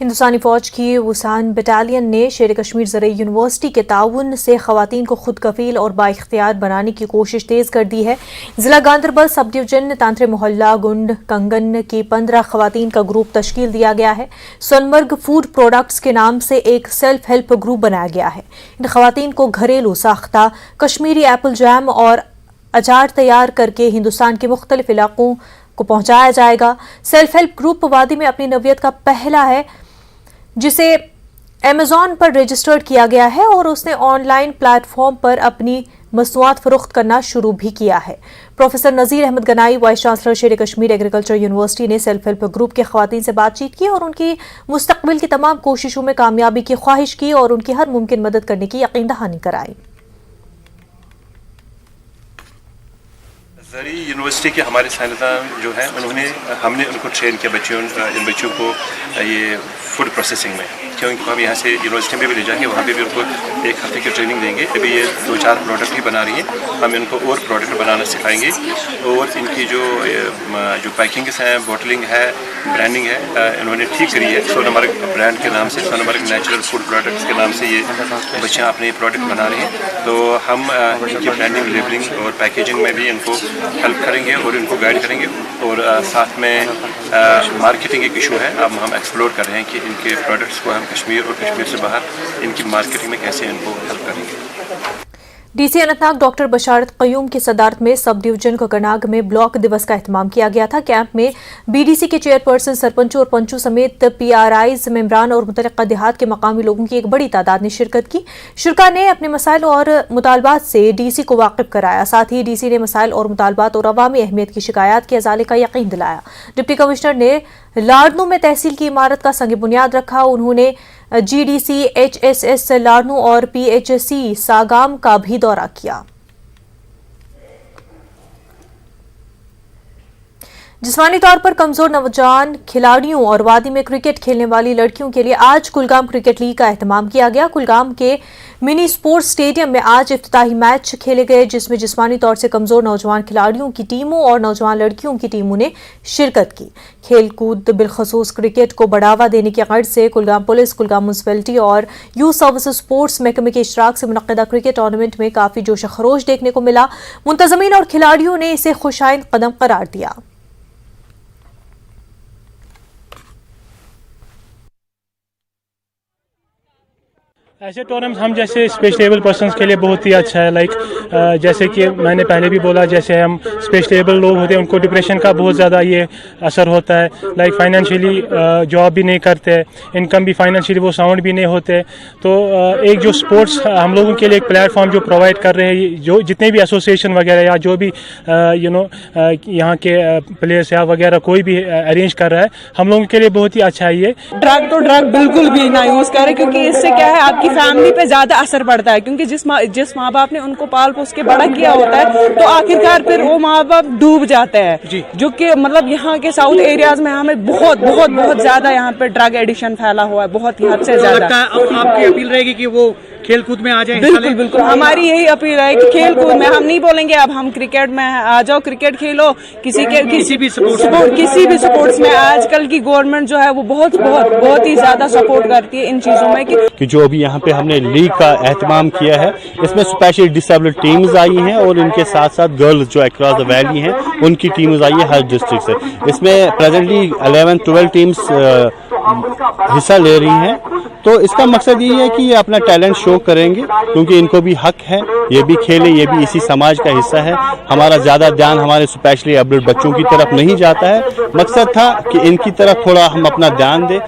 ہندوستانی فوج کی وسان بٹالین نے شیر کشمیر زرعی یونیورسٹی کے تعاون سے خواتین کو خود کفیل اور بااختیار بنانے کی کوشش تیز کر دی ہے۔ ضلع گاندربل سب ڈویژن تانترے محلہ گنڈ کنگن کی 15 خواتین کا گروپ تشکیل دیا گیا ہے۔ سونمرگ فوڈ پروڈکٹس کے نام سے ایک سیلف ہیلپ گروپ بنایا گیا ہے۔ ان خواتین کو گھریلو ساختہ کشمیری ایپل جیم اور اچار تیار کر کے ہندوستان کے مختلف علاقوں کو پہنچایا جائے گا۔ سیلف ہیلپ گروپ وادی میں اپنی نوعیت کا پہلا ہے جسے ایمیزون پر رجسٹرڈ کیا گیا ہے اور اس نے آن لائن پلیٹ فارم پر اپنی مصنوعات فروخت کرنا شروع بھی کیا ہے۔ Professor Nazir Ahmad Ganai vice chancellor Sher Kashmir agriculture university نے سیلف ہیلپ گروپ کے خواتین سے بات چیت کی اور ان کی مستقبل کی تمام کوششوں میں کامیابی کی خواہش کی اور ان کی ہر ممکن مدد کرنے کی یقین دہانی کرائی۔ زرعی یونیورسٹی کے ہمارے سائنسدان جو ہیں ہم نے ان کو ٹرین کیا ان بچوں کو یہ فوڈ پروسیسنگ میں، کیونکہ ہم یہاں سے یونیورسٹی میں بھی لے جائیں گے، وہاں پہ بھی ان کو 1 ہفتے کی ٹریننگ دیں گے۔ ابھی یہ 2-4 پروڈکٹ ہی بنا رہی ہیں، ہم ان کو اور پروڈکٹ بنانا سکھائیں گے اور ان کی جو پیکنگ ہے، بوٹلنگ ہے، برانڈنگ ہے، انہوں نے ٹھیک کری ہے۔ سونمرگ برانڈ کے نام سے، سونمرگ نیچرل فوڈ پروڈکٹس کے نام سے یہ بچیاں اپنے پروڈکٹ بنا رہی ہیں، تو ہم ان کی برانڈنگ، لیبلنگ اور پیکیجنگ میں بھی ان کو ہیلپ کریں گے اور ان کو گائیڈ کریں گے، اور ساتھ میں مارکیٹنگ ایک ایشو ہے، اب ہم ایکسپلور کر رہے ہیں کہ ان کے پروڈکٹس کو ہم کشمیر اور کشمیر سے باہر ان کی مارکیٹنگ میں کیسے ان کو ہیلپ کریں گے۔ D C Anant Nag doctor بشارت قیوم کی صدارت میں سب ڈویژن کوکرناگ میں بلاک دیوس کا اہتمام کیا گیا تھا۔ کیمپ میں بی ڈی سی کے چیئرپرسن، سرپنچوں اور پنچوں سمیت پی آر آئیز ممبران اور متعلقہ دیہات کے مقامی لوگوں کی ایک بڑی تعداد نے شرکت کی۔ شرکاء نے اپنے مسائل اور مطالبات سے ڈی سی کو واقف کرایا، ساتھ ہی ڈی سی نے مسائل اور مطالبات اور عوامی اہمیت کی شکایات کے ازالے کا یقین دلایا۔ ڈپٹی کمشنر نے لاڑنو میں تحصیل کی عمارت کا سنگ بنیاد رکھا۔ انہوں نے G D C H S S Ladnun اور پی ایچ سی ساگام کا بھی دورہ کیا۔ جسمانی طور پر کمزور نوجوان کھلاڑیوں اور وادی میں کرکٹ کھیلنے والی لڑکیوں کے لیے آج کلگام کرکٹ لیگ کا اہتمام کیا گیا۔ کلگام کے منی سپورٹس اسٹیڈیم میں آج افتتاحی میچ کھیلے گئے، جس میں جسمانی طور سے کمزور نوجوان کھلاڑیوں کی ٹیموں اور نوجوان لڑکیوں کی ٹیموں نے شرکت کی۔ کھیل کود بالخصوص کرکٹ کو بڑھاوا دینے کی غرض سے کلگام پولیس، کلگام میونسپلٹی اور یوتھ سروسز سپورٹس محکمے کے اشتراک سے منعقدہ کرکٹ ٹورنامنٹ میں کافی جوش و خروش دیکھنے کو ملا۔ منتظمین اور کھلاڑیوں نے اسے خوش آئند قدم قرار دیا۔ ایسے ٹورنامنٹ ہم جیسے اسپیشل پرسنس کے لیے بہت ہی اچھا ہے، لائک جیسے کہ میں نے پہلے بھی بولا، جیسے ہم اسپیشل لوگ ہوتے ہیں ان کو ڈپریشن کا بہت زیادہ یہ اثر ہوتا ہے، لائک فائنینشلی جاب بھی نہیں کرتے، انکم بھی فائنینشلی وہ ساؤنڈ بھی نہیں ہوتے، تو ایک جو سپورٹس ہم لوگوں کے لیے ایک پلیٹ فارم جو پرووائڈ کر رہے ہیں، جو جتنے بھی ایسوسیشن وغیرہ یا جو بھی یہاں کے پلیئرس یا وغیرہ کوئی بھی ارینج کر رہا ہے، ہم لوگوں کے لیے بہت ہی اچھا ہے۔ یہ ڈرگ تو ڈرگ بالکل بھی نہ یوز کرے، کیونکہ اس سے کیا ہے آپ کی فیملی پہ زیادہ اثر پڑتا ہے، کیونکہ جس ماں باپ نے ان کو پال پوس کے بڑا کیا ہوتا ہے تو آخرکار پھر وہ ماں باپ ڈوب جاتے ہیں، جو کہ مطلب یہاں کے ساؤتھ ایریاز میں ہمیں بہت بہت بہت زیادہ یہاں پہ ڈرگ ایڈکشن پھیلا ہوا ہے، بہت ہی حد سے زیادہ۔ آپ کی اپیل رہے گی کہ وہ کھیل کود میں آ جائیں؟ بالکل بالکل، ہماری یہی اپیل ہے کہ کھیل کود میں ہم نہیں بولیں گے اب ہم کرکٹ میں آ جاؤ کرکٹ کھیلو، کسی بھی سپورٹس میں آج کل کی گورنمنٹ جو ہے وہ بہت ہی زیادہ سپورٹ کرتی ہے ان چیزوں میں کہ جو ابھی یہاں پہ ہم نے لیگ کا اہتمام کیا ہے، اس میں اسپیشل ڈسیبلڈ ٹیمز آئی ہیں اور ان کے ساتھ ساتھ گرلز جو اکراس دا ویلی ہیں ان کی ٹیمز آئی ہیں ہر ڈسٹرکٹ سے۔ اس میں پریزنٹلی 11-12 ٹیمز حصہ لے رہی ہیں، تو اس کا مقصد یہ ہے کہ یہ اپنا ٹیلنٹ شو کریں گے، کیونکہ ان کو بھی حق ہے یہ بھی کھیلے، یہ بھی اسی سماج کا حصہ ہے۔ ہمارا زیادہ دھیان ہمارے اسپیشلی ایبلڈ بچوں کی طرف نہیں جاتا ہے، مقصد تھا کہ ان کی طرف تھوڑا ہم اپنا دھیان دیں۔